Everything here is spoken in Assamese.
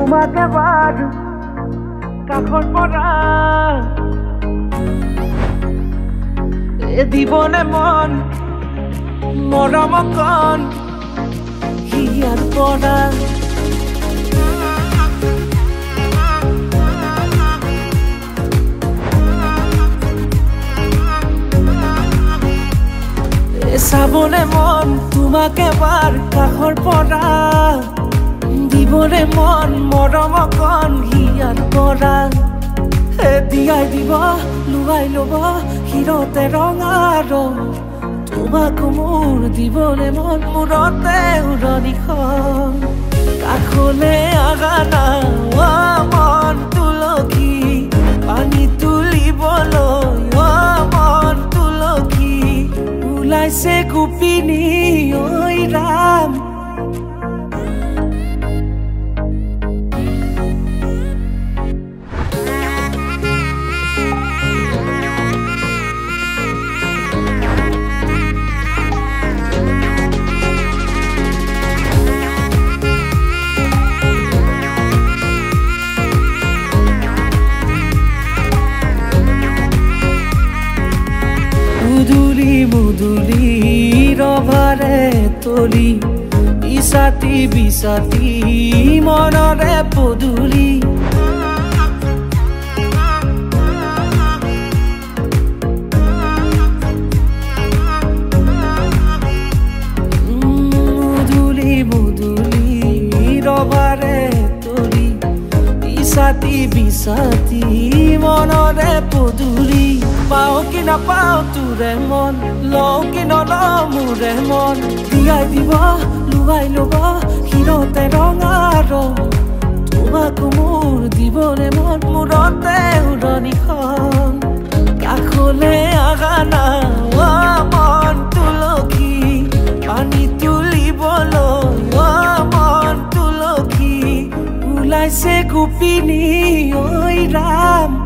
তোমাকে বাদ কাষৰ পৰা দিবনে মন মৰম কণ হিয়াৰ পৰা চাবনে মন তোমাকে বাৰ কাষৰ পৰা দিবনে মন মৰম কণ হিয়াৰ পৰা দিয়াই দিব লুৱাই ল'ব হিৰতে ৰঙা ৰং তোমাকো মোৰ দিবনে মন মূৰতে উৰণিখন কাষলে আগানা মন তুলসী পানী তুলিবলৈ মন তুলসী ওলাইছে গোপিনী ঐ ৰাম মুদুলি ৰভাৰে তলি বিছাতি বিছাতি মনৰে পদুলি মুদুলি মুদুলি ৰভাৰে তলি বিছাতি বিছাতি মনৰে পদুলি পাও কি নাপাও তোৰে মন লও কি নলও মোৰে মন দিয়াই দিব লুৱাই ল'ব হিৰতে ৰঙা ৰং তোমাকো মোৰ দিবনে মন মূৰতে উৰণিখন কাষলে আগানা মন তুলসী পানী তুলিবলৈ মন তুলসী ওলাইছে গোপিনী ঐ ৰাম